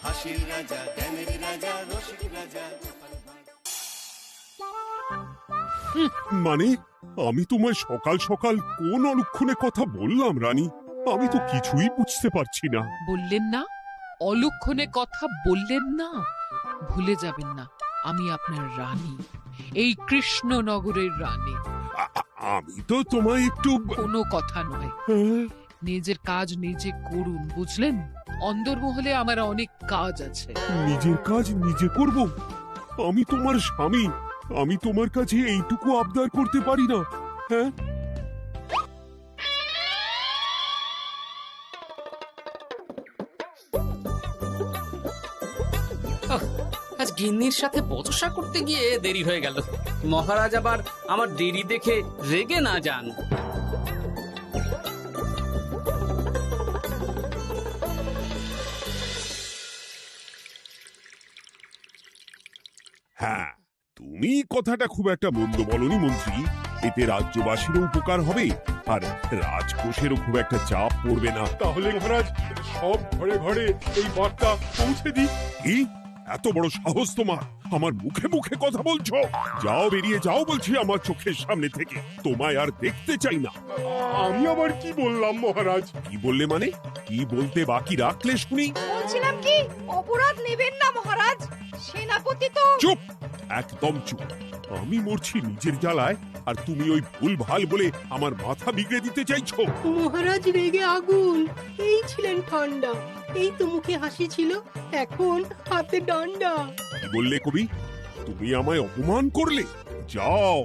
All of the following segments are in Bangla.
হাসির রাজা, জ্ঞানের রাজা, রসিক রাজা। মানে আমি তোমায় সকাল সকাল কোন অলক্ষণে কথা বললাম রানী? আমি তো কিছুই বুঝতে পারছি না। বললেন না, অলক্ষণে কথা বললেন না। ভুলে যাবেন না, আমি আপনার রানী, এই কৃষ্ণনগরের রানী। আমি তো তোমায় একটু কোনো কথা নয়, নিজের কাজ নিজে করুন, বুঝলেন? অন্দরমহলে আমার অনেক কাজ আছে। নিজের কাজ নিজে করব? আমি তোমার স্বামী, আমি তোমার কাছে এইটুকু আবদার করতে পারি না? হ্যাঁ, আজ গিন্নির সাথে বচসা করতে গিয়ে দেরি হয়ে গেল। মহারাজ আবার আমার দেরি দেখে রেগে না যান। হ্যাঁ, তুমি কথাটা খুব একটা মন্দ বলনি মন্ত্রী। এতে রাজ্যবাসীরও উপকার হবে, আর রাজকোষেরও খুব একটা চাপ পড়বে না। তাহলে মহারাজ সব ঘরে ঘরে এই বার্তা পৌঁছে দিই। কি এত বড় সাহস তোমার? আমার মুখে মুখে কথা বলছো? যাও, বেরিয়ে যাও বলছি আমার চোখের সামনে থেকে। তোমায় আর দেখতে চাই না। আমি আবার কি বললাম মহারাজ? কি বললে মানে? কি বলতে বাকি রাখলে শুনি? বলছিলাম কি, অপরাধ নেবেন না মহারাজ, সেনাপতি তো। চুপ, একদম চুপ। আমি মরছি নিজের জ্বালায়, আর তুমি ওই ভুল ভাল বলে আমার মাথা বিগড়ে দিতে চাইছো। মহারাজ রেগে আগুন, এই ছিলেন ঠান্ডা, এই তো মুখে হাসি ছিল, এখন হাতে ডান্ডা। কি বললে কবি? তুমি আমায় অপমান করলে? যাও,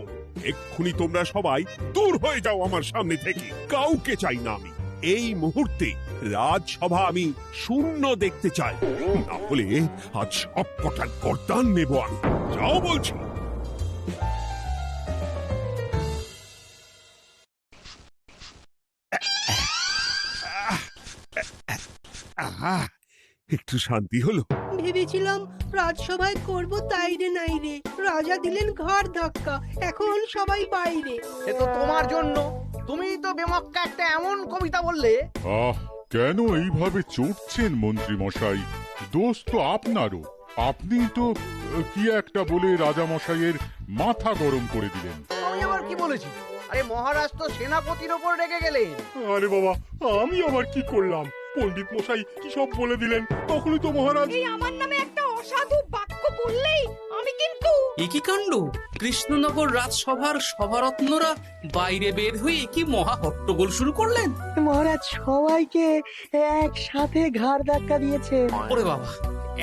এক্ষুনি তোমরা সবাই দূর হয়ে যাও আমার সামনে থেকে। কাউকে চাই না আমি। এই মুহূর্তে রাজসভা আমি শূন্য দেখতে চাই, না হলে আজ সব কটার গর্দান নেব আমি। যাও বলছি। একটু শান্তি হলো। ভেবেছিলাম রাজসভায় করব তাই রে নাই রে, রাজা দিলেন ঘাড় ধাক্কা, এখন সবাই বাইরে। এ তো তোমার জন্য, তুমিই তো বেমক্কা একটা এমন কবিতা বললে। কেন এইভাবে চড়ছেন মন্ত্রী মশাই? দোষ তো আপনারও। আপনি তো কি একটা বলে রাজা মশাইয়ের মাথা গরম করে দিলেন। আমি আবার কি বলেছি? আরে মহারাজ তো সেনাপতির ওপর রেগে গেলেন। আরে বাবা, আমি আবার কি করলাম? পণ্ডিত মশাই কি সব বলে দিলেন, তখনই তো মহারাজ। এই আমার নামে একটা অসাধু বাক্য বললেই আমি কিন্তু। এ কি কাণ্ড! কৃষ্ণনগর রাজসভার সভারত্নরা বাইরে বের হয়ে কি মহা হট্টগোল শুরু করলেন। মহারাজ সবাইকে একসাথে ঘাড় ধাক্কা দিয়েছে। ওরে বাবা,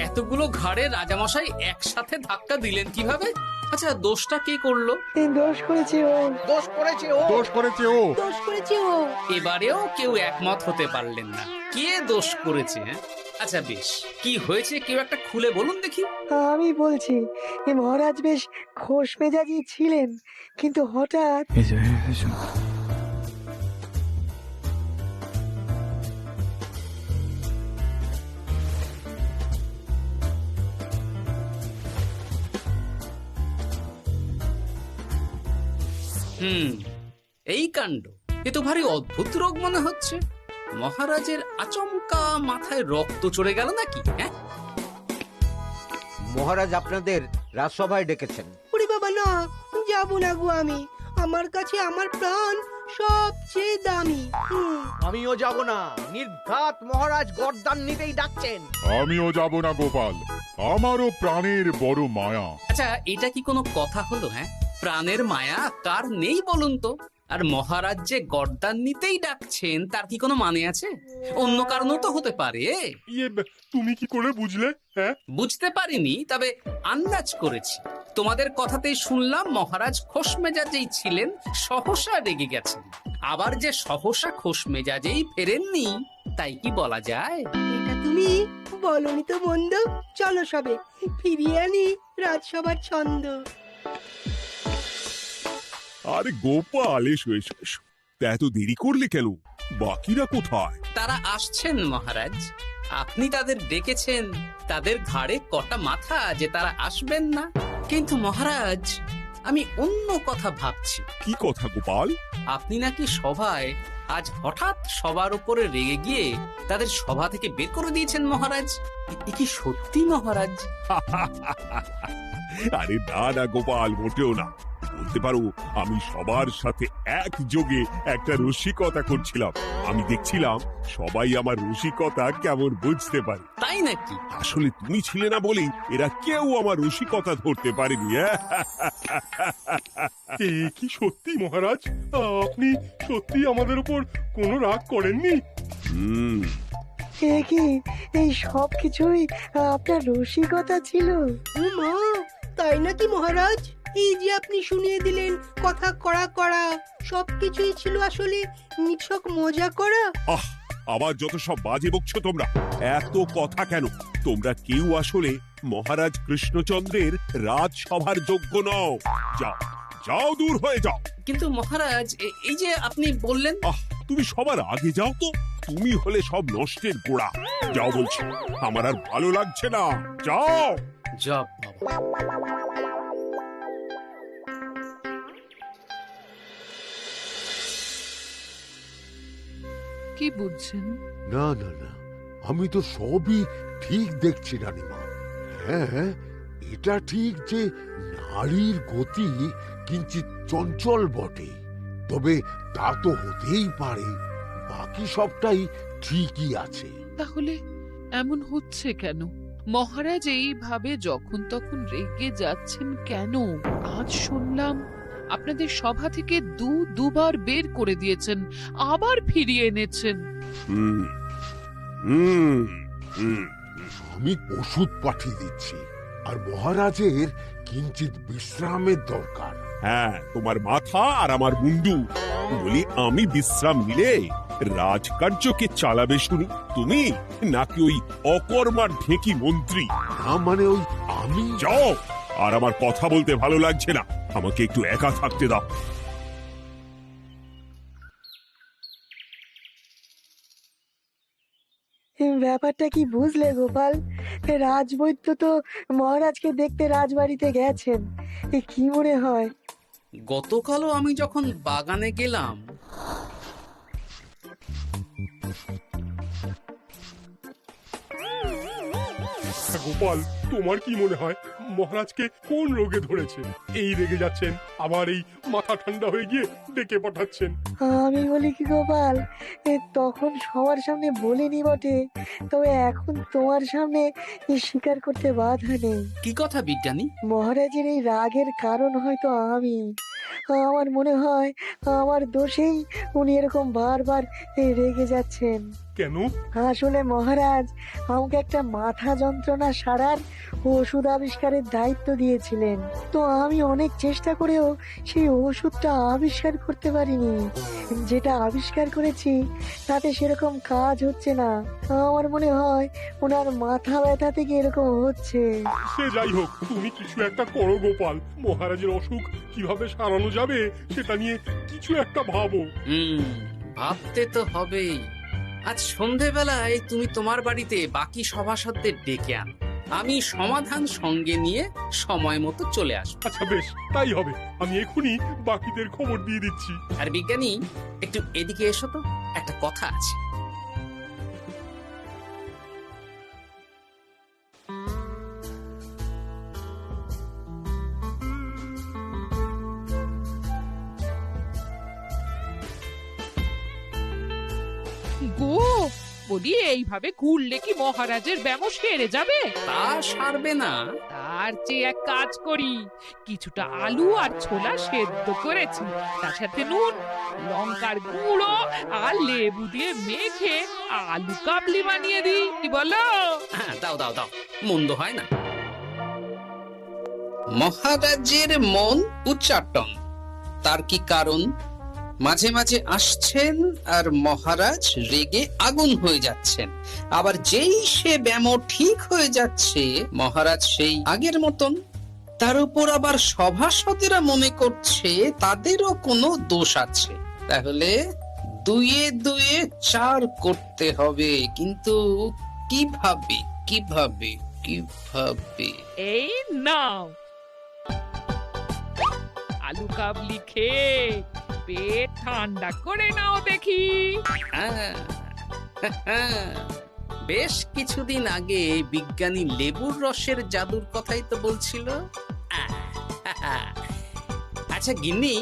এতগুলো ঘাড়ে রাজামশাই একসাথে ধাক্কা দিলেন কিভাবে? আচ্ছা, দোষটা কে করলো? দোষ করেছে ও, দোষ করেছে ও, দোষ করেছে ও, দোষ করেছে ও। এবারেও কেউ একমত হতে পারলেন না কে দোষ করেছে। আচ্ছা বেশ, কি হয়েছে কেউ একটা খুলে বলুন দেখি। আমি বলছি, মহারাজ বেশ খোশ মেজাজি ছিলেন, কিন্তু হঠাৎ এই কাণ্ড! এ তো ভারী অদ্ভুত রোগ মনে হচ্ছে। মহারাজের আচমকা মাথায় রক্ত চড়ে গেল নাকি? হ্যাঁ, মহারাজ আপনাদের রাজসভায় ডেকেছেন। ওরে বাবা না, যাবো না গো আমি, আমার কাছে আমার প্রাণ সবচেয়ে দামি। আমিও যাব না, নির্ঘাত মহারাজ গর্দান নিতেই ডাকছেন। আমিও যাব না গোপাল, আমারও প্রাণের বড় মায়া। আচ্ছা, এটা কি কোনো কথা হলো? হ্যাঁ, প্রাণের মায়া কার নেই বলুন তো? আর মহারাজ যে গর্দান নিতেই ডাকছেন তার কি কোনো মানে আছে? অন্য কারণও তো হতে পারে। তুমি কি করে বুঝলে? হ্যাঁ, বুঝতে পারিনি, তবে আন্দাজ করেছি। তোমাদের কথাতেই শুনলাম মহারাজ খোশ মেজাজেই ছিলেন, সহসা রেগে গেছেন। আবার যে সহসা খোশ মেজাজেই ফেরেননি, তাই কি বলা যায়? এটা তুমি বলনি তো বন্ধু, চলো সবে ফিরিয়ে আনি রাজসভার ছন্দ। আরে গোপাল, এসো এসো এসো। তা এত দেরি করলে কেন? বাকিরা কোথায়? তারা আসছেন মহারাজ। আপনি তাদের ডেকেছেন, তাদের ঘাড়ে কটা মাথা যে তারা আসবেন না। কিন্তু মহারাজ, আমি অন্য কথা ভাবছি। কি কথা গোপাল? আপনি নাকি সভায় আজ হঠাৎ সবার উপরে রেগে গিয়ে তাদের সভা থেকে বের করে দিয়েছেন মহারাজ। এ কি সত্যি মহারাজ? আরে না না গোপাল, মোটেও না। বলতে পারো আমি সবার সাথে একযোগে একটা রসিকতা করছিলাম। আমি দেখছিলাম সবাই আমার রসিকতা কেমন বুঝতে পারে। তাই নাকি? আসলে তুমি ছিলে না বলেই এরা কেউ আমার রসিকতা ধরতে পারেনি। এ কি সত্যি মহারাজ? আপনি সত্যি আমাদের উপর কোনো রাগ করেননি? হুম, এ কি, এই সব কিছুই আপনার রসিকতা ছিল? ও মা, তাই নাকি মহারাজ? এই যে আপনি শুনিয়ে দিলেন কথা কড়া কড়া, সবকিছুই ছিল আসলে নিছক মজা করা। আহ, আবার যত সব বাজে বকছো তোমরা। এত কথা কেন? তোমরা কেউ আসলে মহারাজ কৃষ্ণচন্দ্রের রাজসভার যোগ্য নও। যাও যাও, দূর হয়ে যাও। কিন্তু মহারাজ, এই যে আপনি বললেন। আহ, তুমি সবার আগে যাও তো। তুমি হলে সব নষ্টের গোড়া। যাও বলছি, আমার আর ভালো লাগছে না। যাও। জব বাবা। কি বুঝছেন? না না না, আমি তো সবই ঠিক দেখছি রানীমা। হ্যাঁ, এটা ঠিক যে নারীর গতি কিঞ্চিত চঞ্চল বটে, তবে তা তো হতেই পারে। বাকি সবটাই ঠিকই আছে। তাহলে এমন হচ্ছে কেন? মহারাজ এইভাবে যখন তখন রেগে যাচ্ছেন কেন? আজ শুনলাম আপনাদের সভা থেকে দুবার বের করে দিয়েছেন, আবার ফিরিয়ে এনেছেন। হুম হুম হুম। আমি ওষুধ পাঠিয়ে দিচ্ছি, আর মহারাজের কিঞ্চিত বিশ্রামের দরকার। হ্যাঁ, তোমার মাথা আর আমার মুন্ডু। বলি, আমি বিশ্রাম নিলে রাজকার্যকে চালাবে শুনি তুমি, নাকি ওই অকর্মার ঢেকি মন্ত্রী? না মানে ওই আমি। যাও, আর আমার কথা বলতে ভালো লাগছে না। আমাকে একটু একা থাকতে দাও। ব্যাপারটা কি বুঝলে গোপাল? রাজবৈদ্য তো মহারাজকে দেখতে রাজবাড়িতে গেছেন। কি মনে হয়? গতকালও আমি যখন বাগানে গেলাম, গোপাল, তোমার কি মনে হয় মহারাজকে কোন রোগে ধরেছে? এই রেগে যাচ্ছেন, আবার এই মাথা ঠান্ডা হয়ে গিয়ে ডেকে পাঠাচ্ছেন। আমি বলি কি গোপাল, তখন সবার সামনে বলিনি বটে, তবে এখন তোমার সামনে স্বীকার করতে বাধা নেই। কি কথা বিজ্ঞানী? মহারাজের এই রাগের কারণ হয়তো আমি। আমার মনে হয় আমার দোষেই উনি এরকম বারবার রেগে যাচ্ছেন। কেন? আসলে মহারাজ আমাকে একটা মাথা যন্ত্রণা সারার ওষুধ আবিষ্কারের দায়িত্ব দিয়েছিলেন, তো আমি অনেক চেষ্টা করেও সেই ওষুধটা আবিষ্কার করতে পারিনি। যেটা আবিষ্কার করেছি তাতে সেরকম কাজ হচ্ছে না। আমার মনে হয় ওনার মাথা ব্যথা থেকে এরকম হচ্ছে। সে যাই হোক, তুমি কিছু একটা করো গোপাল। মহারাজের অসুখ কিভাবে সারানো যাবে সেটা নিয়ে কিছু একটা ভাবো। ভাবতে তো হবেই। আজ সন্ধেবেলায় তুমি তোমার বাড়িতে বাকি সভাসদদের ডেকে আনো, আমি সমাধান সঙ্গে নিয়ে সময় মতো চলে আসবো। আচ্ছা বেশ, তাই হবে। আমি এখনই বাকিদের খবর দিয়ে দিচ্ছি। আর বিজ্ঞানী, একটু এদিকে এসো তো, একটা কথা আছে। গো, বলি এইভাবে ঘুরলে কি মহারাজের ব্যামো সেরে যাবে? তা সারবে না। তার চেয়ে এক কাজ করি, কিছুটা আলু আর ছোলা সেদ্ধ করেছি, তার সাথে নুন, লঙ্কার গুঁড়ো আর লেবু দিয়ে মেখে আলু কাবলি বানিয়ে দিই, কি বলো? হ্যাঁ, দাও দাও দাও, মন্দ হয় না। মহারাজের মন উচ্চাটন। তার কি কারণ? মাঝে মাঝে আসছেন আর মহারাজ রেগে আগুন হয়ে যাচ্ছেন, আবার যেই সে ব্যামো ঠিক হয়ে যাচ্ছে মহারাজ সেই আগের মতন। তার উপর আবার সভাসদেরা মনে করছে তাদেরও কোনো দোষ আছে। তাহলে দুয়ে দুয়ে চার করতে হবে, কিন্তু কিভাবে কিভাবে কিভাবে? এই নাও আলু কাবলি খেয়ে পেট ঠান্ডা করে নাও দেখি। আহ, বেশ কিছুদিন আগে বিজ্ঞানী লেবুর রসের জাদুর কথাই তো বলছিল। আচ্ছা গিন্নি,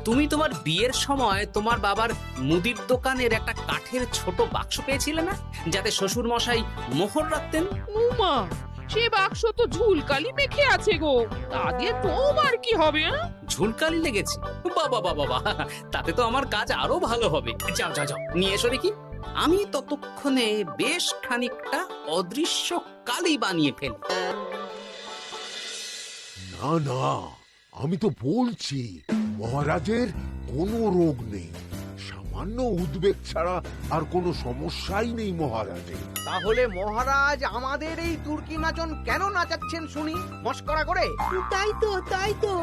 তুমি তোমার বিয়ের সময় তোমার বাবার মুদির দোকানের একটা কাঠের ছোট বাক্স পেয়েছিলে না, যাতে শ্বশুর মশাই মোহর রাখতেন? উমা, সে বাক্স তো ঝুলকালি মেখে আছে গো, তা দিয়ে তোমার কি হবে? ঝুলকালি লেগেছে? বাবা বাবা বাবা, তাতে তো আমার কাজ আরো ভালো হবে। যাও যাও যাও, নিয়ে এসো দেখি। আমি ততক্ষণে বেশ খানিকটা অদৃশ্য কালি বানিয়ে ফেলি। না না, আমি তো বলছি মহারাজের কোনো রোগ নেই, সামান্য উদ্বেগ ছাড়া আর কোনো সমস্যাই নেই মহারাজের। তাহলে মহারাজ আমাদের এই তুর্কি নাচন কেন নাচাচ্ছেন শুনি, মস্করা করে? তাই তো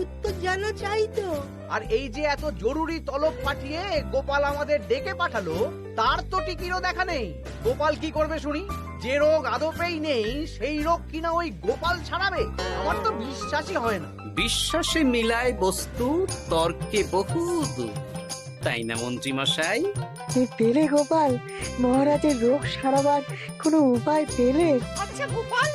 উত্তর জানা চাই তো। আর এই যে এত জরুরি তলব পাঠিয়ে গোপাল আমাদের ডেকে পাঠালো, তার তো টিকিরও দেখা নেই। গোপাল কি করবে শুনি? যে রোগ আদপেই নেই সেই রোগ কিনা ওই গোপাল ছাড়াবে? আমার তো বিশ্বাসই হয় না। বিশ্বাসে মিলায় বস্তু, তর্কে বহু দূর, তাই না মন্ত্রী মশাই? পেলে গোপাল, মহারাজের রোগ সারাবার কোনো উপায় পেলে? আচ্ছা গোপাল,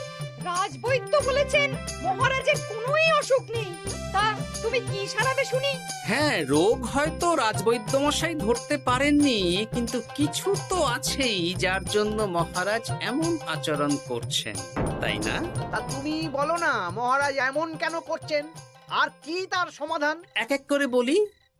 রাজবৈদ্য বলেছেন মহারাজের কোনোই অসুখ নেই, তা তুমি কি সারাবে শুনি? হ্যাঁ, রোগ হয়তো রাজবৈদ্য মশাই ধরতে পারেননি, কিন্তু কিছু তো আছেই যার জন্য মহারাজ এমন আচরণ করছেন, তাই না? তা তুমি বলো না মহারাজ এমন কেন করছেন, আর কি তার সমাধান? এক এক করে বলি।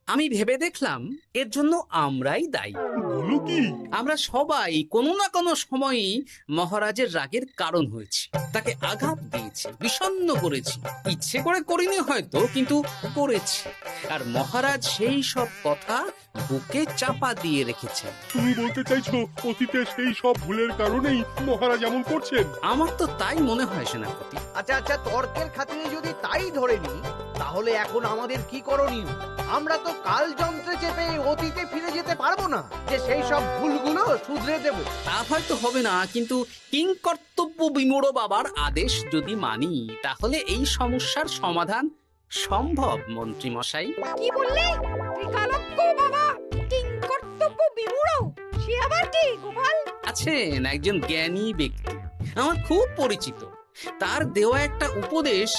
আমি ভেবে দেখলাম এর জন্য আমরাই দায়ী। বলো কি? আমরা সবাই কোনো না কোনো সময়ই মহারাজের রাগের কারণ হয়েছি, তাকে আঘাত দিয়েছি, বিষণ্ণ করেছি। ইচ্ছে করে করিনি হয়তো, কিন্তু করেছি। আর মহারাজ সেই সব কথা বুকে চাপা দিয়ে রেখেছেন। তুমি বলতে চাইছো অতীতে সেই সব ভুলের কারণেই মহারাজ এমন করছেন? আমার তো তাই মনে হয় সেনাপতি। আচ্ছা, তর্কের খাতিরে যদি তাই ধরে নি, তাহলে এখন আমাদের কি করণীয়? আমরা তো কাল যন্ত্রে চেপে অতীতে ফিরে যেতে পারবো না যে সেই সব ভুলগুলো শুধরে দেব। তা হয়তো হবে না, কিন্তু কিংকর্তব্য বিমূঢ় বাবার আদেশ যদি মানি, তাহলে এই সমস্যার সমাধান সম্ভব মন্ত্রী মশাই। কি বললে? ত্রিকালজ্ঞ বাবা কিংকর্তব্য বিমূঢ়, সে আবার কি গোপাল? আছেন একজন জ্ঞানী ব্যক্তি, আমার খুব পরিচিত। তার দেওয়া একটা উপদেশ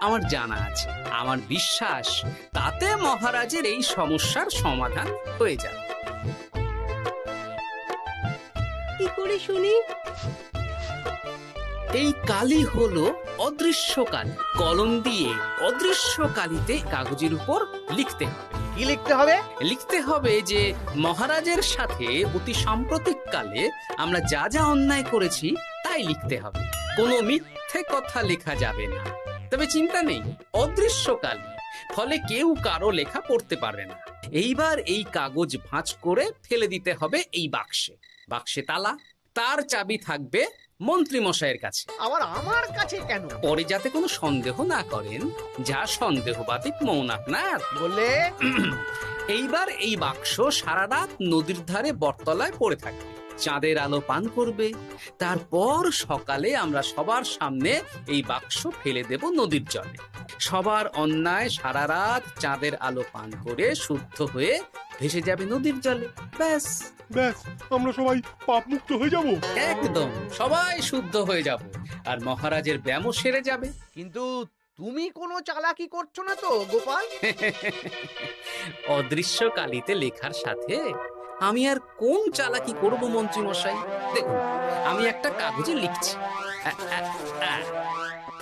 আমার জানা আছে। আমার বিশ্বাস তাতে মহারাজের এই সমস্যার সমাধান হয়ে যাবে। কি করে শুনি? এই কালি হলো অদৃশ্য কালি। কলম দিয়ে অদৃশ্য কালিতে কাগজের উপর লিখতে হবে। কি লিখতে হবে? লিখতে হবে যে মহারাজের সাথে অতি সাম্প্রতিক কালে আমরা যা যা অন্যায় করেছি তাই লিখতে হবে। কোনো মিথ্যে কথা লেখা যাবে না। তবে চিন্তা নেই, অদৃশ্য কালি, ফলে কেউ কারো লেখা পড়তে পারবে না। এইবার এই কাগজ ভাঁজ করে ফেলে দিতে হবে এই বাক্সে। বাক্সে তালা, তার চাবি থাকবে মন্ত্রী মশাইয়ের কাছে। আবার আমার কাছে কেন? পরে যাতে কোনো সন্দেহ না করেন, যা সন্দেহবাতিক মৌন আপনার বললে। এইবার এই বাক্স সারা রাত নদীর ধারে বটতলায় পড়ে থাকবে, চাঁদের আলো পান করবে। তারপর সকালে আমরা সবার সামনে এই বাক্স ফেলে দেব নদীর জলে। সবার অন্যায় সারা রাত চাঁদের আলো পান করে শুদ্ধ হয়ে ভেসে যাবে নদীর জলে। ব্যাস ব্যাস, আমরা সবাই পাপ মুক্ত হয়ে যাব। একদম সবাই শুদ্ধ হয়ে যাব, আর মহারাজের ব্যামো সেরে যাবে। কিন্তু তুমি কোনো চালাকি করছো না তো গোপাল? অদৃশ্য কালিতে লেখার সাথে আমি আর কোন চালাকি করব মন্ত্রী মশাই? দেখুন, আমি একটা কাগজে লিখছি।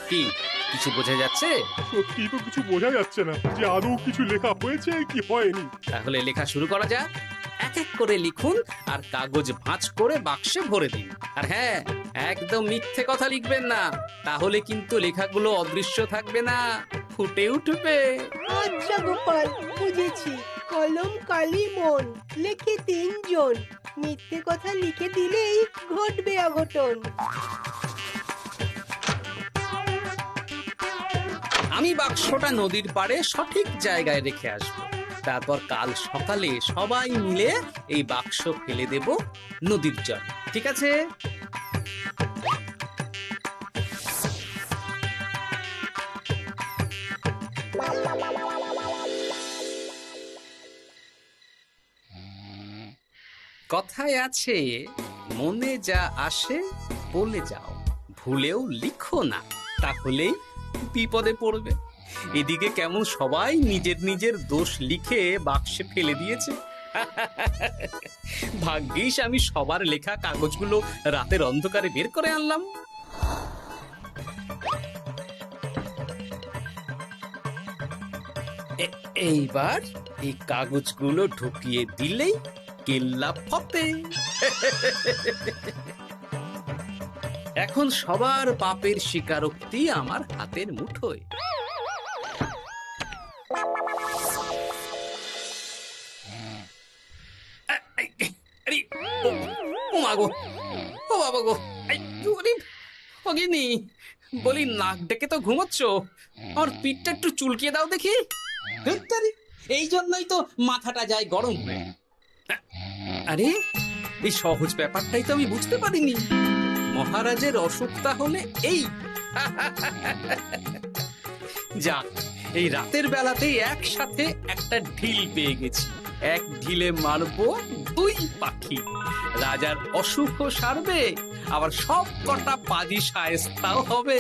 কি কিছু বোঝা যাচ্ছে? সত্যি তো কিছু বোঝা যাচ্ছে না যে আদৌ কিছু লেখা হয়েছে কি হয়নি। তাহলে লেখা শুরু করা যাক। এক এক করে লিখুন আর কাগজ ভাঁজ করে বাক্সে ভরে দিন। আর হ্যাঁ, একদম মিথ্যে কথা লিখবেন না, তাহলে কিন্তু লেখাগুলো অদৃশ্য থাকবে না, ফুটে উঠবে। আচ্ছা গোপাল, বুঝেছি। কলম কালি মন, লেখে 3 জন। মিথ্যে কথা লিখে দিলেই ঘটবে অঘটন। আমি বাক্সটা নদীর পাড়ে সঠিক জায়গায় রেখে আসবো। তারপর কাল সকালে সবাই মিলে এই বাক্স ফেলে দেব নদীর জল। ঠিক আছে? কথায় আছে, মনে যা আসে বলে যাও, ভুলেও লিখো না, তাহলেই বিপদে পড়বে। এদিকে কেমন সবাই নিজের নিজের দোষ লিখে বাক্সে ফেলে দিয়েছে। ভাগ্যিস আমি সবার লেখা কাগজগুলো রাতের অন্ধকারে বের করে আনলাম। এইবার এই কাগজগুলো ঢুকিয়ে দিলেই কেল্লা ফতে। এখন সবার পাপের স্বীকারোক্তি আমার হাতের মুঠোয়। ও বাবা গো, বলি নাক ডেকে তো ঘুমোচ্ছ, আর পিঠটা একটু চুলকিয়ে দাও দেখি। এই জন্যই তো মাথাটা যায় গরম হয়ে। আরে এই সহজ ব্যাপারটাই তো আমি বুঝতে পারিনি। মহারাজের অসুখ তাহলে এই। যাক, এই রাতের বেলাতেই একসাথে একটা ঢিল পেয়ে গেছি। এক ঢিলে মারবো দুই পাখি। রাজার অসুখও সারবে, আবার সব কটা পাজি শায়েস্তাও হবে।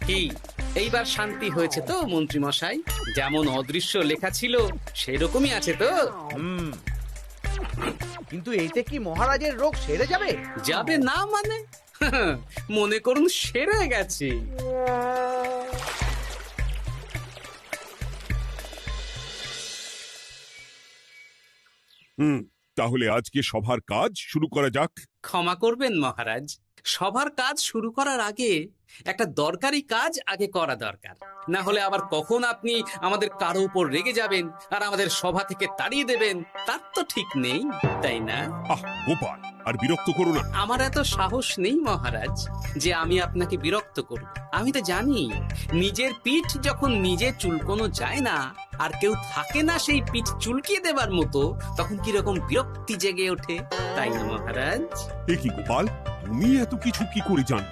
কি এইবার শান্তি হয়েছে তো মন্ত্রী মশাই? যেমন অদৃশ্য লেখা ছিল সেরকমই আছে তো? কিন্তু এইতে কি মহারাজের রোগ সেরে যাবে? যাবে না মানে? মনে করুন সেরে গেছে। তাহলে আজকে সভার কাজ শুরু করা যাক। ক্ষমা করবেন মহারাজ, সভার কাজ শুরু করার আগে একটা দরকারি কাজ আগে করা দরকার। না হলে আবার কখন আপনি আমাদের কারো উপর রেগে যাবেন আর আমাদের সভা থেকে তাড়িয়ে দেবেন, তার তো ঠিক নেই, তাই না? গোপাল, আর বিরক্ত করো না। আমার এত সাহস নেই মহারাজ যে আমি আপনাকে বিরক্ত করব। আমি তো জানি নিজের পিঠ যখন নিজে চুলকোনো যায় না, আর কেউ থাকে না সেই পিঠ চুলকিয়ে দেবার মতো, তখন কিরকম বিরক্তি জেগে ওঠে, তাই না মহারাজ? এ কি গোপাল, তুমি এত কিছু কি করে জানো?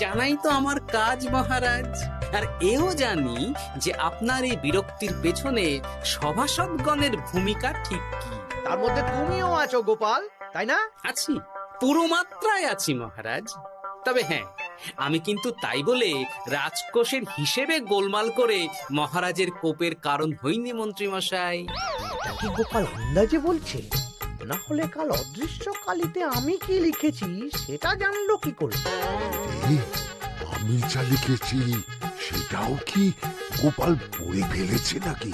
জানাই তো আমার কাজ মহারাজ। আর এও জানি যে আপনার এই বিরক্তির পেছনে সভাসদগণের ভূমিকা ঠিক কি। তার মধ্যে তুমিও আছো গোপাল, তাই না? আছি, পুরো মাত্রায় আছি মহারাজ। তবে হ্যাঁ, আমি কিন্তু তাই বলে রাজকোষের হিসেবে গোলমাল করে মহারাজের কোপের কারণ হইনি মন্ত্রী মশাই। কি গোপাল আন্দাজে বলছে? না হলে কাল অদৃশ্য কালিতে আমি কি লিখেছি সেটা জানলো কি করে? আমি যা লিখেছি সেটাও কি গোপাল পড়ে ফেলেছে নাকি?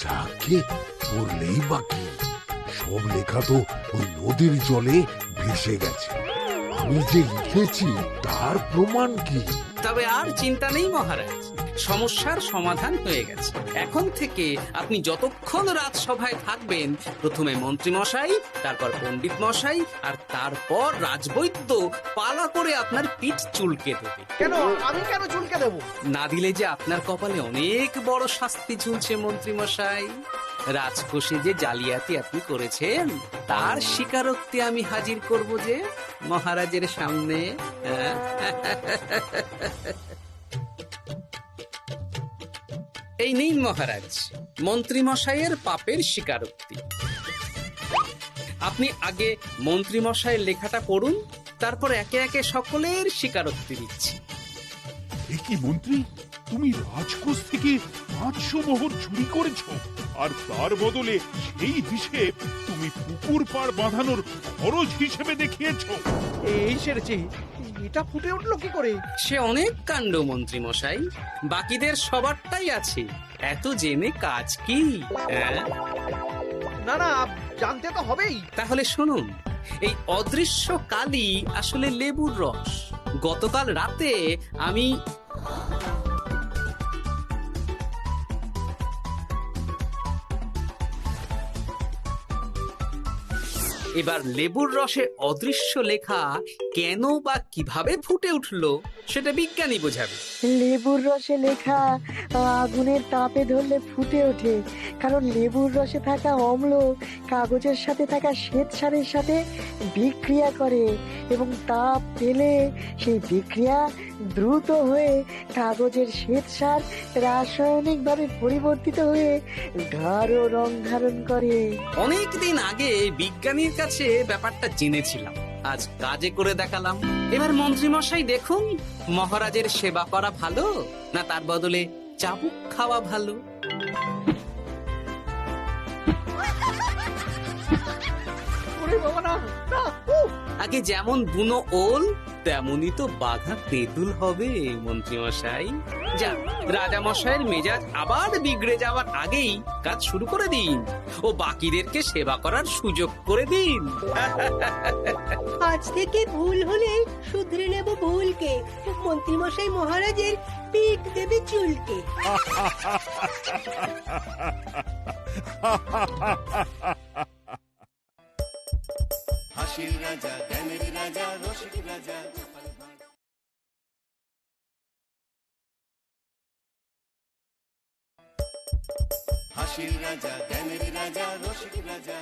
যাকে পড়লেই বাকি, সব লেখা তো ওই নদীর জলে ভেসে গেছে। আমি যে লিখেছি তার প্রমাণ কি? তবে আর চিন্তা নেই মহারাজ, সমস্যার সমাধান হয়ে গেছে। এখন থেকে আপনি যতক্ষণ রাজসভায় থাকবেন, প্রথমে মন্ত্রী মশাই, তারপর পণ্ডিত মশাই, আর তারপর রাজবৈদ্য পালা করে আপনার পিঠ চুলকে দেবে। কেন আমি কেন চুলকে দেবো? না দিলে যে আপনার কপালে অনেক বড় শাস্তি ঝুলছে মন্ত্রী মশাই। রাজকোষে যে জালিয়াতি আপনি করেছেন তার স্বীকারোক্তি আমি হাজির করব যে মহারাজের সামনে। এই নিন মহারাজ মন্ত্রী মশাইয়ের পাপের স্বীকারোক্তি। আপনি আগে মন্ত্রী মশাইয়ের লেখাটা পড়ুন, তারপর একে একে সকলের স্বীকারোক্তি দিচ্ছি। এ কি মন্ত্রী, তুমি রাজকোষ থেকে 500 মোহর চুরি করেছো, আর তার বদলে সেই হিসেব তুমি পুকুর পাড় বাঁধানোর খরচ হিসেবে দেখিয়েছো। এই সেরেছে, এটা ফুটে উঠলো কি করে? সে অনেক কাণ্ড মন্ত্রী মশাই, বাকিদের সবারটাই আছে, এত জেনে কাজ কি? না না, জানতে তো হবেই। তাহলে শুনুন, এই অদৃশ্য কালি আসলে লেবুর রস। গতকাল রাতে আমি এবার লেবুর রসে অদৃশ্য লেখা কেন বা কিভাবে ফুটে উঠলো সেটা বিজ্ঞানী বোঝাবে। লেবুর রসে লেখা আগুনের তাপে ধরলে ফুটে ওঠে, কারণ লেবুর রসে থাকা অম্ল কাগজের সাথে থাকা শ্বেত সারের সাথে বিক্রিয়া করে এবং তাপ পেলে সেই বিক্রিয়া দ্রুত হয়ে কাগজের শ্বেতসার রাসায়নিকভাবে পরিবর্তিত হয়ে গাঢ় রং ধারণ করে। অনেকদিন আগে বিজ্ঞানীর কাছে ব্যাপারটা জেনেছিলাম, আজ কাজে করে দেখালাম। এবার মন্ত্রী মশাই দেখুন, মহারাজের সেবা করা ভালো না তার বদলে চাবুক খাওয়া ভালো? আগে যেমন বুনো ওল তেমনই তো বাঘা তেঁতুল হবে মন্ত্রী মশাই। যা, রাজা মশাইয়ের মেজাজ আবার বিগড়ে যাওয়ার আগেই কাজ শুরু করে দিন ও বাকিদেরকে সেবা করার সুযোগ করে দিন। আজ থেকে ভুল হলে শুধরে নেব ভুলকে। মন্ত্রীমশাই মহারাজের পিঠ দেবে চুলকে। হাসির রাজা জ্ঞানের রাজা রসিক রাজা হাসির রাজা জ্ঞানের রাজা রসিক রাজা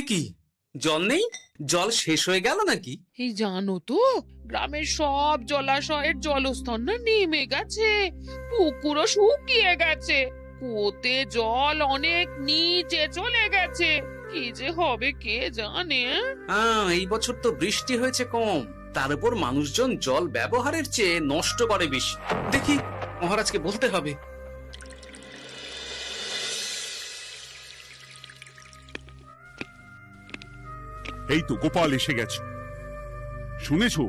কি জল নেই? জল শেষ হয়ে গেল নাকি? এই জানো তো, গ্রামের সব জলাশয়ের জলস্তর না নেমে গেছে, পুকুরও শুকিয়ে গেছে, কুয়োতে জল অনেক নিচে চলে গেছে। কি যে হবে কে জানে। এই বছর তো বৃষ্টি হয়েছে কম, তার উপর মানুষজন জল ব্যবহারের চেয়ে নষ্ট করে বেশি। দেখি মহারাজকে বলতে হবে। এই তো গোপাল এসে গেছে। শুনেছো,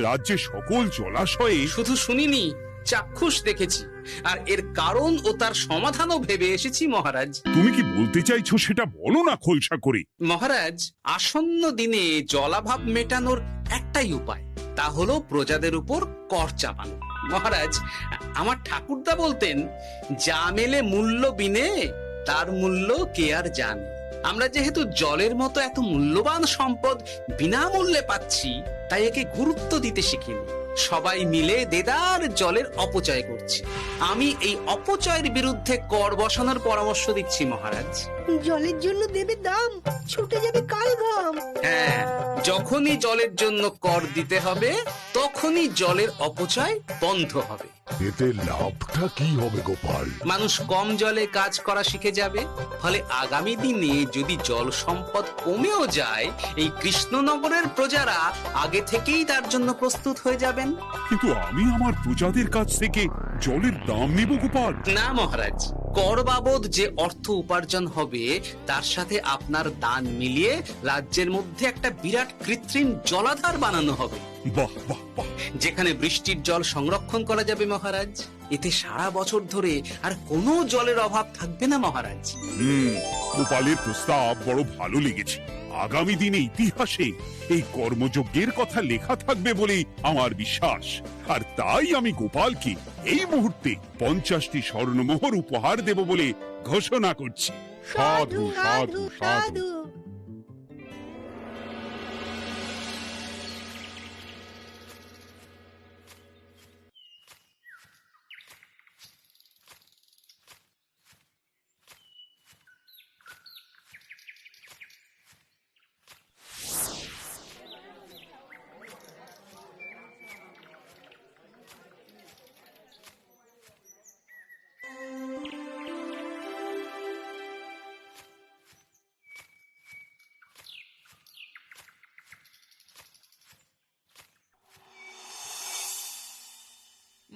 রাজ্যের সকল জলাশয়ে শুধু শুনিনি, চাক্ষুষ দেখেছি, আর এর কারণ ও তার সমাধানও ভেবে এসেছি মহারাজ। তুমি কি বলতে চাইছো সেটা বলো না খোলসা করে। মহারাজ, আসন্ন দিনে জলাভাব মেটানোর একটাই উপায়, তা হলো প্রজাদের উপর কর চাপানো। মহারাজ, আমার ঠাকুরদা বলতেন, যা মেলে মূল্য বিনে তার মূল্য কে আর জানে। আমরা যেহেতু জলের মতো এত মূল্যবান সম্পদ বিনামূল্যে পাচ্ছি, তাই একে গুরুত্ব দিতে শিখিনি। সবাই মিলে দেদার জলের অপচয় করছে। আমি এই অপচয়ের বিরুদ্ধে কর বসানোর পরামর্শ দিচ্ছি মহারাজ। জলের জন্য দেবে দাম, ছুটে যাবে কাল ঘাম। হ্যাঁ, যখনই জলের জন্য কর দিতে হবে, তখনই জলের অপচয় বন্ধ হবে। এতে লাভটা কি হবে গোপাল? মানুষ কম জলে কাজ করা শিখে যাবে, ফলে আগামী দিনে যদি জল সম্পদ কমেও যায়, এই কৃষ্ণনগরের প্রজারা আগে থেকেই তার জন্য প্রস্তুত হয়ে যাবেন। কিন্তু আমি আমার প্রজাদের কাছ থেকে জলের দাম নেব গোপাল? না মহারাজ, কর বাবদ যে অর্থ উপার্জন হবে তার সাথে আপনার দান মিলিয়ে রাজ্যের মধ্যে একটা বিরাট কৃত্রিম জলাধার বানানো হবে। বাহ বাহ বাহ! যেখানে বৃষ্টির জল সংরক্ষণ করা যাবে মহারাজ। এতে সারা বছর ধরে আর কোনো জলের অভাব থাকবে না মহারাজ। গোপালের প্রস্তাব বড় ভালো লেগেছে। আগামী দিনে ইতিহাসে এই কর্মযজ্ঞের কথা লেখা থাকবে বলেই আমার বিশ্বাস। আর তাই আমি গোপালকে এই মুহূর্তে 50টি স্বর্ণমোহর উপহার দেব বলে ঘোষণা করছি। সাধু সাধু সাধু।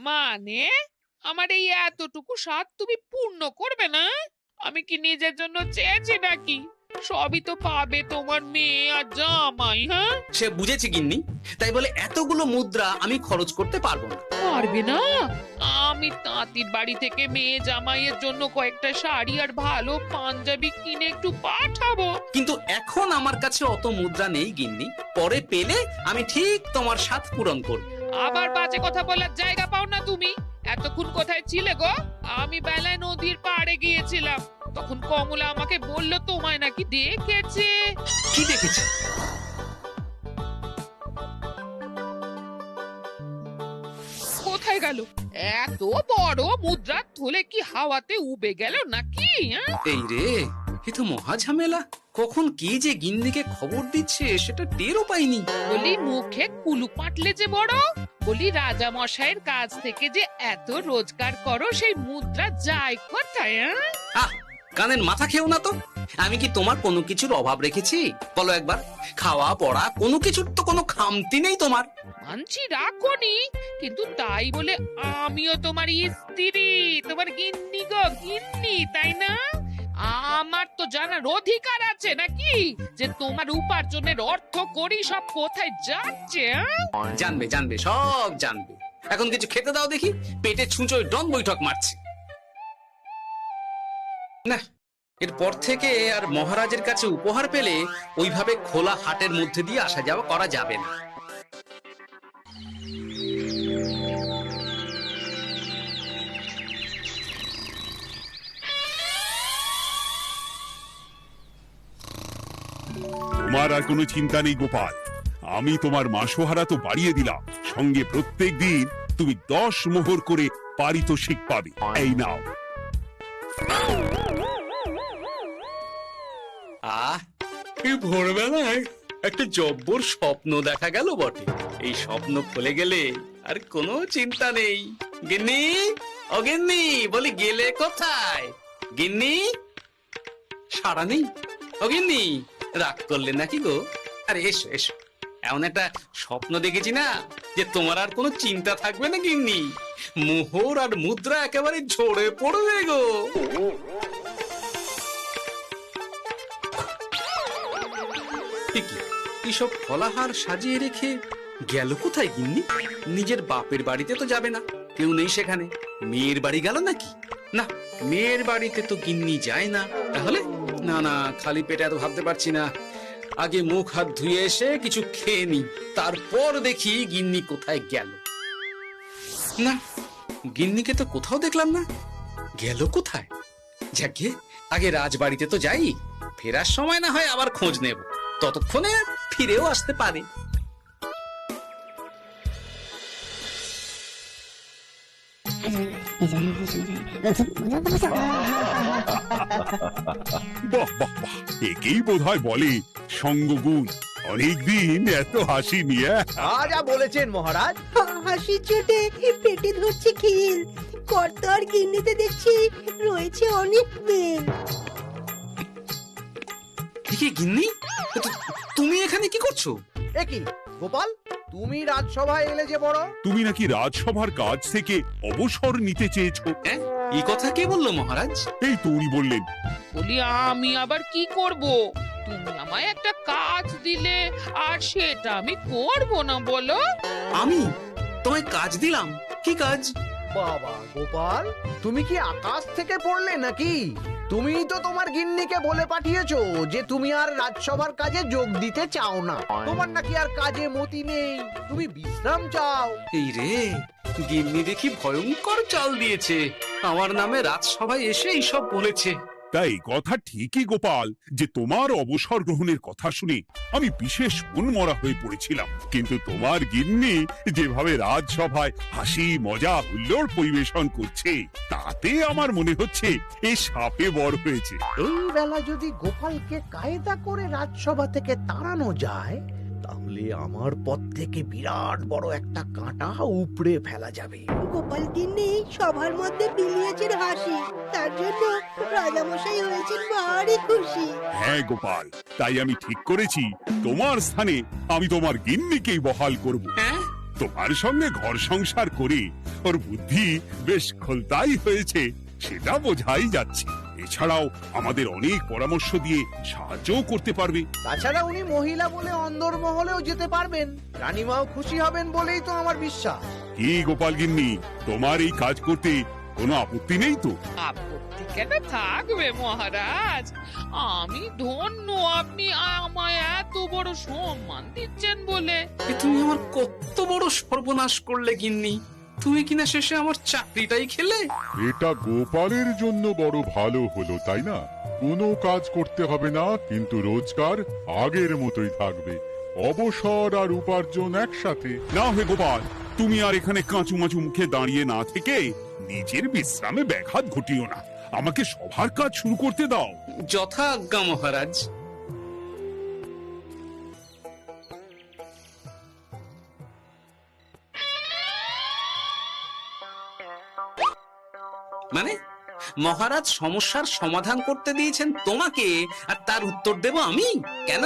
মানে আমার এই এতটুকু স্বাদ তুমি পূর্ণ করবে না? আমি কি নিজের জন্য চেয়েছি নাকি? সবই তো পাবে তোমার মেয়ে আর জামাই। হ্যাঁ, সে বুঝেছি গিন্নি, তাই বলে এতগুলো মুদ্রা আমি খরচ করতে পারবো না। পারবে না? আমি তাঁতির বাড়ি থেকে মেয়ে জামাইয়ের জন্য কয়েকটা শাড়ি আর ভালো পাঞ্জাবি কিনে একটু পাঠাবো। কিন্তু এখন আমার কাছে অত মুদ্রা নেই গিন্নি, পরে পেলে আমি ঠিক তোমার স্বাদ পূরণ করব। আবার বাজে কথা বলার জায়গা পাও না তুমি। এতক্ষণ কোথায় ছিলে গো? আমি বেলায় নদীর পাড়ে গিয়েছিলাম, তখন কমলা আমাকে বলল তোমায় নাকি দেখেছে। কি দেখেছে? গেল? এত বড় মুদ্রার থলে কি হাওয়াতে উবে গেল নাকি? এই রে, এ তো মহা ঝামেলা। কখন কে যে গিন্নিকে খবর দিচ্ছে সেটা টেরও পাইনি। বলি মুখে কুলু পাটলে যে বড়, বলি রাজা মশাইয়ের কাছ থেকে যে এত রোজগার করো, সেই মুদ্রা যায় কোথায়? আহ, কানের মাথা খেও না তো। আমি কি তোমার কোনো কিছুর অভাব রেখেছি? বলো একবার। খাওয়া পড়া কোনো কিছুর তো কোনো খামতি নেই তোমার। মানছি রাখোনি, কিন্তু তাই বলে আমিও তোমার স্ত্রী, তোমার গিন্নি গো, গিন্নি, তাই না? আমার তো জানার অধিকার আছে নাকি যে তোমার উপার্জনের অর্থ করি সব কোথায় যাচ্ছে? জানবে জানবে, সব জানবে। এখন কিছু খেতে দাও দেখি, পেটে ছুঁচোয় ডন বৈঠক মারছে। না, এরপর থেকে আর মহারাজের কাছে উপহার পেলে ওইভাবে খোলা হাটের মধ্যে দিয়ে আসা যাওয়া করা যাবে না। তোমার আর কোনো চিন্তা নেই গোপাল, আমি তোমার মাসোহারা তো বাড়িয়ে দিলাম, সঙ্গে প্রত্যেক দিন তুমি 10 মোহর করে পারিতোষিক পাবে। এই নাও। এই ভোরবেলায় একটা জব্বর স্বপ্ন দেখা গেল বটে। এই স্বপ্ন খুলে গেলে আর কোনো চিন্তা নেই। গিন্নি, ও গিন্নি, বলি গেলে কোথায়? গিন্নি, সাড়া নেই। ও গিন্নি, রাগ করলে নাকি গো? আরে এসো এসো, এমন একটা স্বপ্ন দেখেছি না যে তোমার আর কোনো চিন্তা থাকবে না গিন্নি। মোহর আর মুদ্রা একেবারে ঝরে পড়বে গো। সব ফলাহার সাজিয়ে রেখে গেল কোথায় গিন্নি? নিজের বাপের বাড়িতে তো যাবে না, কেউ নেই সেখানে। মেয়ের বাড়ি গেল নাকি? না, মেয়ের বাড়িতে তো গিন্নি যায় না। তাহলে না না, খালি পেটে এত ভাবতে পারছি না। আগে মুখ হাত ধুয়ে এসে কিছু খেয়ে নি, তারপর দেখি গিন্নি কোথায় গেল। না, গিন্নিকে তো কোথাও দেখলাম না। গেল কোথায়? যাকে আগে রাজবাড়িতে তো যাই, ফেরার সময় না হয় আবার খোঁজ নেব, ততক্ষণে ফিরেও আসতে পারে। বাহ বাহ বাহ, একেই বোধহয় বলে সঙ্গগুণ। অনেকদিন এত হাসি নিয়ে। যা বলেছেন মহারাজ। হাসির চোটে পেটে ধরছে খিল। কর্তার গিন্নিতে দেখছি রয়েছে অনেক মেল। গিন্নি, তুমি এখানে কি করছো? একই গোপাল, তুমি রাজসভায় এলে যে বড়। তুমি নাকি রাজসভার কাজ থেকে অবসর নিতে চেয়েছো? এই কথা কে বললো মহারাজ? এই তো উনি বললেন। বলি আমি আবার কি করব? তুমি আমায় একটা কাজ দিলে আর সেটা আমি করব না বলো? আমি তোমায় কাজ দিলাম? কি কাজ? বাবা গোপাল, তুমি কি আকাশ থেকে পড়লে নাকি? তুমি তো তোমার গিন্নিকে বলে পাঠিয়েছো যে তুমি আর রাজসভার কাজে যোগ দিতে চাও না। তোমার নাকি আর কাজে মতি নেই, তুমি বিশ্রাম চাও। এই রে, গিন্নি দেখি ভয়ঙ্কর চাল দিয়েছে। আমার নামে রাজসভায় এসে এইসব বলেছে। তাই কথা ঠিকই গোপাল, যে তোমার অবসর গ্রহণের কথা শুনে আমি বিশেষ মনমরা হয়ে পড়েছিলাম। কিন্তু তোমার গিন্নি যেভাবে রাজসভায় হাসি মজা হুল্লোড় পরিবেশন করছে, তাতে আমার মনে হচ্ছে এ সাপে বর হয়েছে। এই বেলা যদি গোপালকে কায়দা করে রাজসভা থেকে তাড়ানো যায়, তাহলে আমার পথ থেকে বিরাট বড় একটা কাঁটা উপড়ে ফেলা যাবে। গোপাল গিন্নি সবার মধ্যে বিলিয়েছেন হাসি, তার জন্য রাজামশাই হয়েছেন ভারী খুশি। হ্যাঁ গোপাল, তাই আমি ঠিক করেছি তোমার স্থানে আমি তোমার গিন্নিকেই বহাল করব। তোমার সঙ্গে ঘর সংসার করে ওর বুদ্ধি বেশ খোলতাই হয়েছে, সেটা বোঝাই যাচ্ছে। এছাড়াও আমাদের অনেক পরামর্শ দিয়ে সাহায্যও করতে পারবে। তাছাড়া উনি মহিলা বলে অন্দরমহলেও যেতে পারবেন, রানীমাও খুশি হবেন বলেই তো আমার বিশ্বাস। কি গোপাল গিন্নি, তোমার এই কাজ করতে কোনো আপত্তি নেই তো? আপত্তি কেন থাকবে মহারাজ? আমি ধন্য আপনি আমায় এত বড় সম্মান দিচ্ছেন বলে। তুমি আমার কত বড় সর্বনাশ করলে গিন্নি। তুমি কিনা শেষে আমার চাকরিটাই খেলে। এটা গোপালের জন্য বড় ভালো হলো, তাই না? কোনো কাজ করতে হবে না, কিন্তু রোজগার আগের মতোই থাকবে। অবসর আর উপার্জন একসাথে। না হে গোপাল, তুমি আর এখানে কাঁচুমাচু মুখে দাঁড়িয়ে না থেকে নিজের বিশ্রামে ব্যাঘাত ঘটিও না। আমাকে সবার কাজ শুরু করতে দাও। যথা আজ্ঞা মহারাজ। মানে মহারাজ সমস্যার সমাধান করতে দিয়েছেন তোমাকে, আর তার উত্তর দেব আমি? কেন,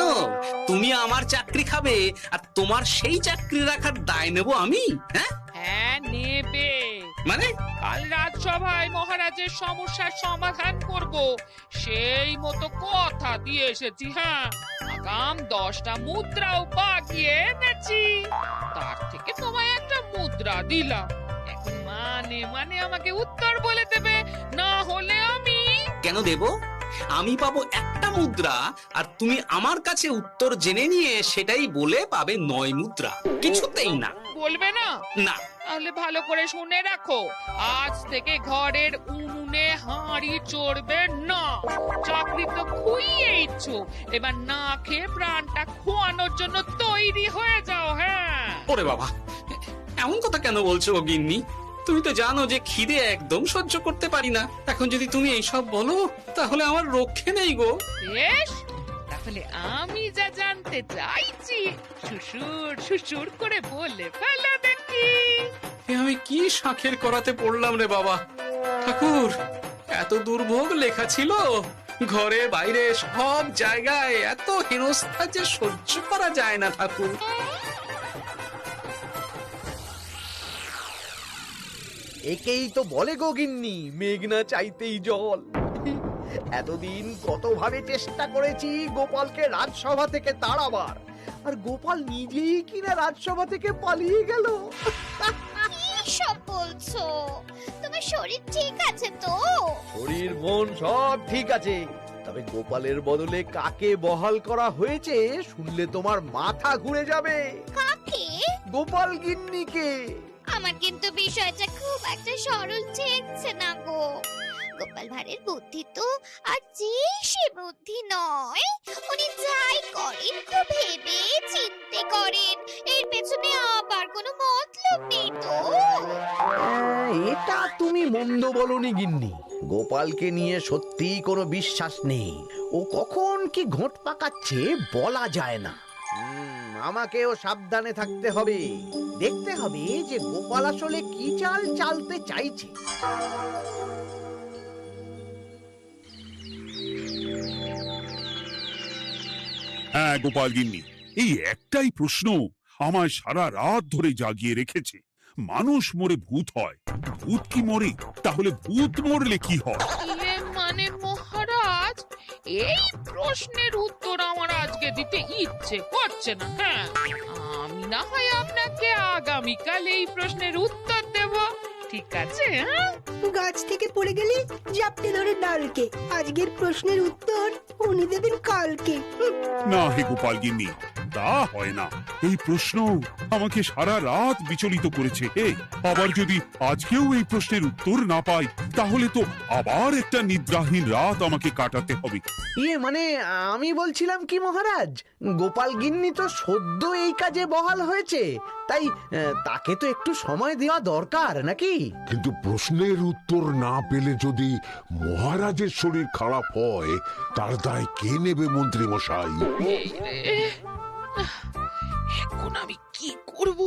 তুমি আমার চাকরি খাবে আর তোমার সেই চাকরি রাখার দায় নেব আমি? হ্যাঁ হ্যাঁ নেবে। মানে কাল রাজসভায় মহারাজের সমস্যার সমাধান করব, সেই মতো কথা দিয়ে এসেছি। হ্যাঁ, আগাম 10টা মুদ্রাও বাগিয়ে এনেছি, তার থেকে তোমায় একটা মুদ্রা দিলাম। এখন মানে মানে আমাকে উত্তর বলে দেবে, না হলে আমি কেন দেব? আমি পাবো একটা মুদ্রা, আর তুমি আমার কাছে উত্তর জেনে নিয়ে সেটাই বলে পাবে 9 মুদ্রা। কিছুতেই না। বলবে না? না। তাহলে ভালো করে শুনে রাখো, আজ থেকে ঘরের উনুনে হাঁড়ি চড়বে না। চাকরি তো খুইয়েইছ, এবার না খেয়ে প্রাণটা খোয়ানোর জন্য তৈরি হয়ে যাও। হ্যাঁ। ওরে বাবা, এমন কথা কেন বলছো গিন্নি? তুমি তো জানো যে খিদে একদম সহ্য করতে পারি না। এখন যদি তুমি এইসব বলো তাহলে আমার রক্ষে নেই গো। বেশ, তাহলে আমি যা জানতে চাইছি শ্বশুর শ্বশুর করে বলে ফেলো দেখি। আমি কি শাঁখের করাতে পড়লাম রে বাবা। ঠাকুর, এত দুর্ভোগ লেখা ছিল, ঘরে বাইরে সব জায়গায় এত হেনস্থা যে সহ্য করা যায় না ঠাকুর। একেই তো বলে গো গিন্নি, মেঘ না চাইতেই জল। এতদিন কতভাবে চেষ্টা করেছি গোপালকে রাজসভা থেকে তাড়াবার, আর গোপাল নিজেই কিনা রাজসভা থেকে পালিয়ে গেল। কি সব বলছো? তোমার শরীর ঠিক আছে তো? শরীর মন সব ঠিক আছে, তবে গোপালের বদলে কাকে বহাল করা হয়েছে শুনলে তোমার মাথা ঘুরে যাবে। কাকে? গোপাল গিন্নিকে। আমার কিন্তু বিষয়টা খুব একটা সরল ঠেকছে না গো। গোপাল ভাঁড়ের বুদ্ধি তো আর যে সে বুদ্ধি নয়। উনি যাই করেন খুব ভেবে চিন্তে করেন, এর পেছনে আবার কোনো মতলব নেই তো। এটা তুমি মন্দ বলনি গিন্নি। গোপালকে নিয়ে সত্যিই কোনো বিশ্বাস নেই। ও কখন কি ঘোট পাকাচ্ছে বলা যায় না। আমাকেও সাবধানে থাকতে হবে। দেখতে হবে যে গোপাল আসলে কি চাল চালতে চাইছে। হ্যাঁ গোপাল গিন্নি, এই একটাই প্রশ্ন আমায় সারা রাত ধরে জাগিয়ে রেখেছে। মানুষ মরে ভূত হয়, ভূত কি মরে? তাহলে ভূত মরলে কি হয়? মানে মহারাজ, এই প্রশ্নের উত্তর আমার আজকে দিতে ইচ্ছে করছে না। হ্যাঁ, আমি না হয় আপনাকে আগামীকাল এই প্রশ্নের উত্তর দেব, ঠিক আছে? হ্যাঁ, গাছ থেকে পড়ে গেলে জাপটে ধরে ডালকে। আজকের প্রশ্নের উত্তর উনি দেবেন কালকে। না হে গোপাল গিন্নি, তা হয় না। এই প্রশ্ন আমাকে সারা রাত বিচলিত করেছে। আবার যদি আজকেও এই প্রশ্নের উত্তর না পাই, তাহলে তো আবার একটা নিদ্রাহীন রাত আমাকে কাটাতে হবে। মানে আমি বলছিলাম কি মহারাজ, গোপাল গিন্নি তো সদ্য এই কাজে বহাল হয়েছে, তাই তাকে তো একটু সময় দেওয়া দরকার নাকি? কিন্তু প্রশ্নের উত্তর না পেলে যদি মহারাজের শরীর খারাপ হয়, তার দায় কে নেবে মন্ত্রী মশাই? এখন আমি কি করব?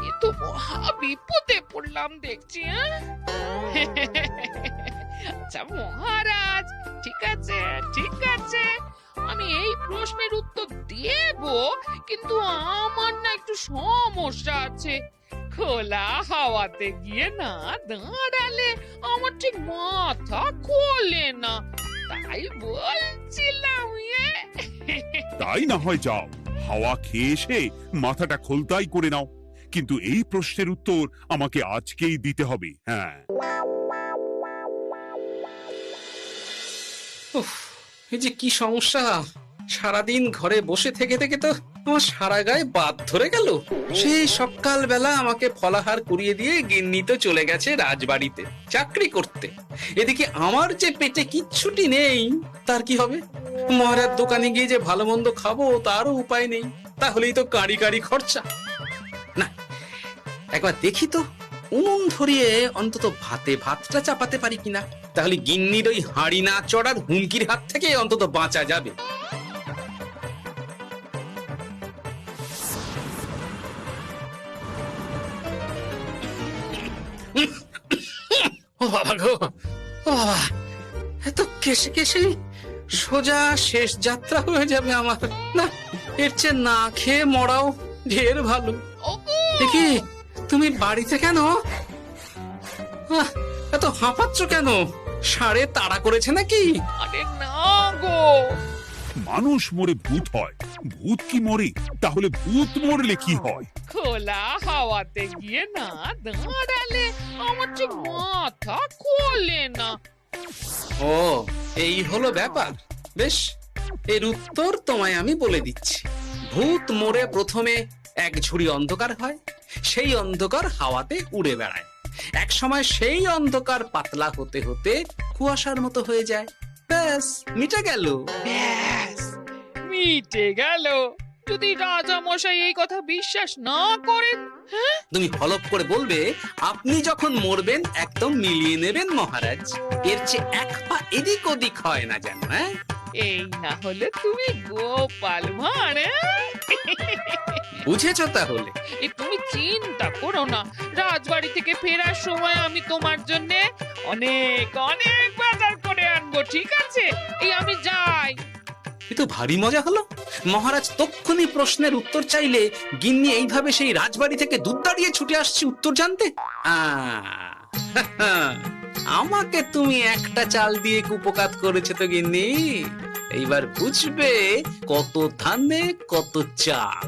এ তো মহা বিপদে পড়লাম দেখছি। আচ্ছা মহারাজ, ঠিক আছে ঠিক আছে, আমি এই প্রশ্নের উত্তর দেব, কিন্তু আমার না একটু সমস্যা আছে। খোলা হাওয়াতে গিয়ে না দাঁড়ালে আমার ঠিক মাথা খোলে না, তাই বলছিলাম। তাই না হয় যাও, হাওয়া খেয়ে এসে মাথাটা খোলতাই করে নাও, কিন্তু এই প্রশ্নের উত্তর আমাকে আজকেই দিতে হবে। হ্যাঁ, এই যে কি সমস্যা! সারাদিন ঘরে বসে থেকে থেকে তো আমার সারা গায়ে বাদ ধরে গেল। সেই সকাল বেলা আমাকে ফলাহার করিয়ে দিয়ে গিন্নি তো চলে গেছে রাজবাড়িতে চাকরি করতে। এদিকে আমার যে পেটে কিচ্ছুটি নেই, তার কি হবে? মহারাজ দোকানে গিয়ে যে ভালো মন্দ খাবো তারও উপায় নেই, তাহলেই তো কাঁড়ি কাঁড়ি খরচা। না, একবার দেখি তো উনুন ধরিয়ে অন্তত ভাতটা চাপাতে পারি কিনা, তাহলে গিন্নির ওই হাঁড়ি না চড়ার হুমকির হাত থেকে অন্তত বাঁচা যাবে। ও বাবা গো, ও বাবা, এত কেসে কেসে সোজা শেষ যাত্রা হয়ে যাবে আমার। না, এর চেয়ে না খেয়ে মরাও ঢের ভালো। দেখি তুমি বাড়িতে কেন? এত হাঁপাচ্ছ কেন? সাড়ে তাড়া করেছে নাকি? আরে না গো, মানুষ মরে ভূত হয়, ভূত কি মরে? তাহলে ভূত মরলে কি হয়? খোলা হাওয়াতে গিয়ে না দাঁড়ালে আমার যে মাথা খোলে না। ও, এই হলো ব্যাপার। বেশ, এর উত্তর তোমায় আমি বলে দিচ্ছি। ভূত মরে প্রথমে এক ঝুড়ি অন্ধকার হয়, সেই অন্ধকার হাওয়াতে উড়ে বেড়ায়। এক সময় সেই অন্ধকার পাতলা হতে হতে কুয়াশার মতো হয়ে যায়। ব্যাস, মিটে গেল। ব্যাস, মিটে গেল। যদি রাজা মশাই এই কথা বিশ্বাস না করেন, হ্যাঁ, তুমি হলপ করে বলবে আপনি যখন মরবেন একদম মিলিয়ে নেবেন মহারাজ। এর চেয়ে এক পা এদিক ওদিক হয় না যেন। হ্যাঁ, এই না হলে তুমি গোপাল ভাঁড়। বুঝেছ তাহলে? এই তুমি চিন্তা করো না, রাজবাড়ি থেকে ফেরার সময় আমি তোমার জন্য অনেক অনেক বাজার করে আনবো, ঠিক আছে? এই আমি যাই। এ তো ভারী মজা হলো। মহারাজ তক্ষুনি প্রশ্নের উত্তর চাইলে গিন্নি এইভাবে সেই রাজবাড়ি থেকে দুধ দাঁড়িয়ে ছুটে আসছে উত্তর জানতে। আমাকে তুমি একটা চাল দিয়ে কুপকাত করেছে তো গিন্নি। এইবার বুঝবে কত ধানে কত চাল।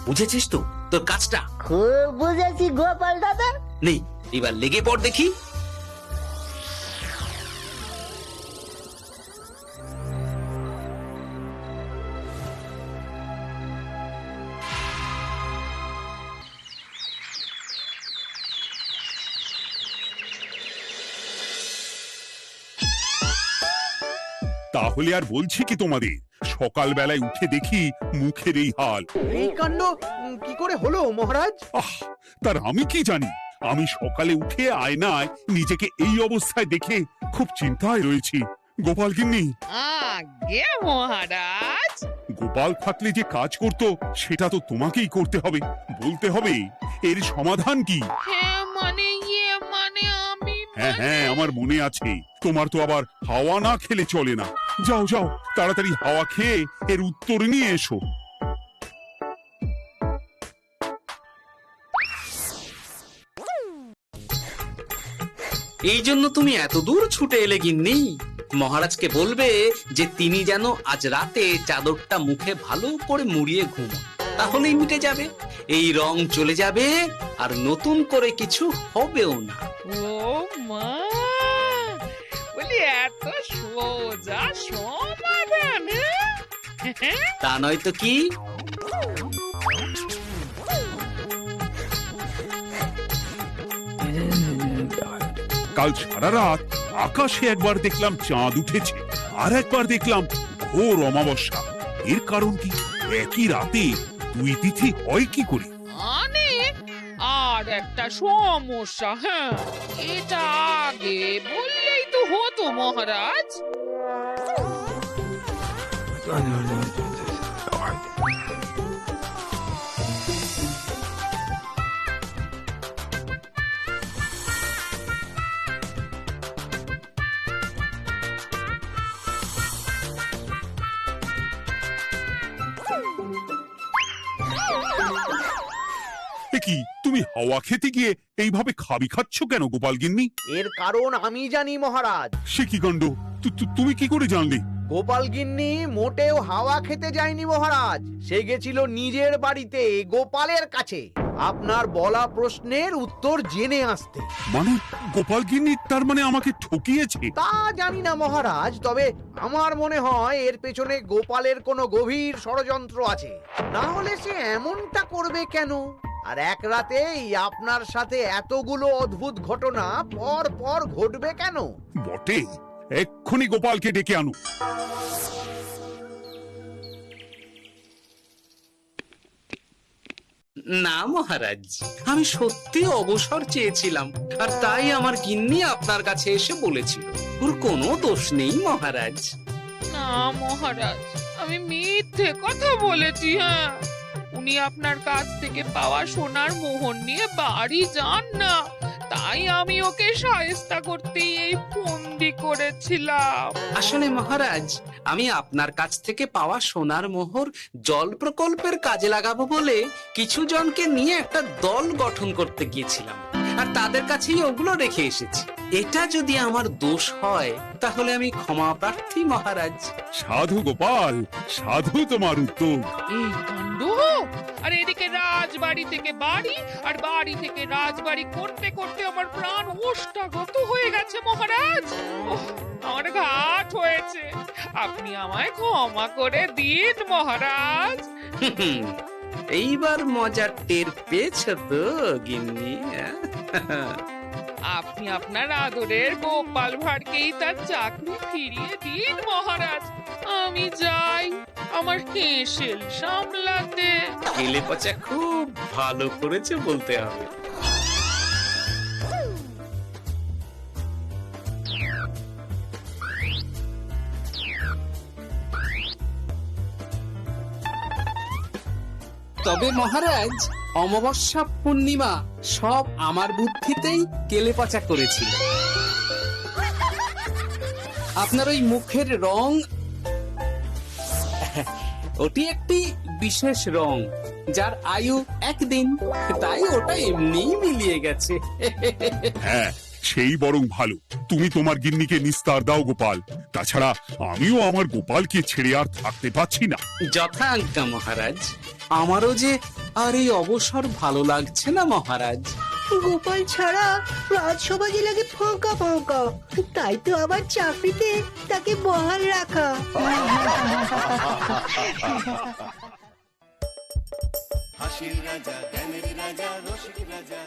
বুঝেছিস তো তোর কাজটা? খুব বুঝেছি গোপাল দাদা। নেই, এবার লেগে পড় দেখি। তাহলে আর বলছি কি তোমাদের, সকাল বেলায় উঠে দেখি মুখের এই হাল। এই কাণ্ড কি করে হলো মহারাজ? তার আমি কি জানি। আমি সকালে উঠে আয়নায় নিজেকে এই অবস্থায় দেখে খুব চিন্তায় রয়েছি। গোপাল গিন্নি, আগে মহারাজ, গোপাল থাকলে যে কাজ করত সেটা তো তোমাকেই করতে হবে, বলতে হবে এর সমাধান কি। হ্যাঁ মানে আমি হ্যাঁ হ্যাঁ, আমার মনে আছে। তোমার তো আবার হাওয়া না খেলে চলে না। যাও যাও, তাড়াতাড়ি হাওয়া খেয়ে এর উত্তর নিয়ে এসো। এই জন্য তুমি এত দূর ছুটে এলে গিন্নি? মহারাজকে বলবে যে তিনি যেন আজ রাতে চাদরটা মুখে ভালো করে মুড়িয়ে ঘুমোন, তাহলেই মিটে যাবে। এই রং চলে যাবে আর নতুন করে কিছু হবেও না। ও মা, বলি এত সোজা সমাধান? তা নয় তো কি? কাল সারা রাত আকাশে একবার দেখলাম চাঁদ উঠেছে, আর একবার দেখলাম ঘোর অমাবস্যা। এর কারণ কি? একই রাতে দুই তিথি হয় কি করে? মানে আর একটা সমস্যা। হ্যাঁ, এটা আগে বললেই তো হতো মহারাজ। কি তুমি হাওয়া খেতে গিয়ে এইভাবে খাবি খাচ্ছ কেন গোপাল গিন্নি? এর কারণ আমি জানি মহারাজ। সে কি কাণ্ড? তুমি কি করে জানলে? গোপাল গিন্নি মোটেও হাওয়া খেতে যায়নি মহারাজ, সে গেছিল নিজের বাড়িতে গোপালের কাছে আপনার বলা প্রশ্নের উত্তর জেনে আসতে। মানে গোপাল গিন্নি তার মানে আমাকে ঠকিয়েছে? তা জানি না মহারাজ, তবে আমার মনে হয় এর পেছনে গোপালের কোনো গভীর ষড়যন্ত্র আছে, না হলে সে এমনটা করবে কেন? আর এক রাতেই আপনার সাথে এতগুলো অদ্ভুত ঘটনা পর পর ঘটবে কেন? বটে, এক্ষুনি গোপালকে ডেকে আনু। না মহারাজ, আমি সত্যি অবসর চেয়েছিলাম, আর তাই আমার গিন্নি আপনার কাছে এসে বলেছিল। ওর কোনো দোষ নেই মহারাজ। না মহারাজ, আমি মিথ্যে কথা বলেছি। হ্যাঁ, উনি আপনার কাছ থেকে পাওয়া সোনার মোহর নিয়ে বাড়ি যান না, তাই আমি ওকে শায়েস্তা করতে এই ফন্দি করেছিলাম। আসলে মহারাজ, আমি আপনার কাছ থেকে পাওয়া সোনার মোহর জল প্রকল্পের কাজে লাগাবো বলে কিছু জনকে নিয়ে একটা দল গঠন করতে গিয়েছিলাম, আর তাদের কাছেই ওগুলো রেখে এসেছি। এটা যদি আমার দোষ হয় তাহলে আমি ক্ষমা প্রার্থী মহারাজ। সাধু গোপাল, সাধু তোমার উদ্যোগ। এই কাণ্ড! আর এদিকে রাজবাড়ি থেকে বাড়ি, আর বাড়ি থেকে রাজবাড়ি করতে করতে আমার প্রাণ ওষ্ঠাগত হয়ে গেছে মহারাজ। ওহ, আমার ঘাট হয়েছে, আপনি আমায় ক্ষমা করে দিন মহারাজ। এইবার মজার টের পেয়েছ তো গিন্নি? আপনি আপনার আদরের গোপাল ভাঁড়কেই তার চাকরি ফিরিয়ে দিন মহারাজ। আমি যাই আমার হেসেল সামলাতে। কেলে পচা খুব ভালো করেছে বলতে হবে। তবে মহারাজ, অমাবস্যা পূর্ণিমা সব আমার বুদ্ধিতেই কেলেপচা করেছিল। আপনার ওই মুখের রং, ওটি একটি বিশেষ রং যার আয়ু একদিন, তাই ওটা এমনিই মিলিয়ে গেছে। হ্যাঁ, সেই বরং ভালো। তুমি তোমার গিন্নিকে নিস্তার দাও গোপাল, তাছাড়া আমিও আমার গোপালকে ছেড়ে আর থাকতে পারছি না। যথা আজ্ঞা মহারাজ। আমারও যে আর এই অবসর ভালো লাগছে না মহারাজ। গোপাল ছাড়া রাজসভা যে লাগে ফাঁকা ফাঁকা, তাই তো আবার চাকরিতে তাকে বহাল রাখা। হাসির রাজা, জ্ঞানের রাজা, রসিক রাজা।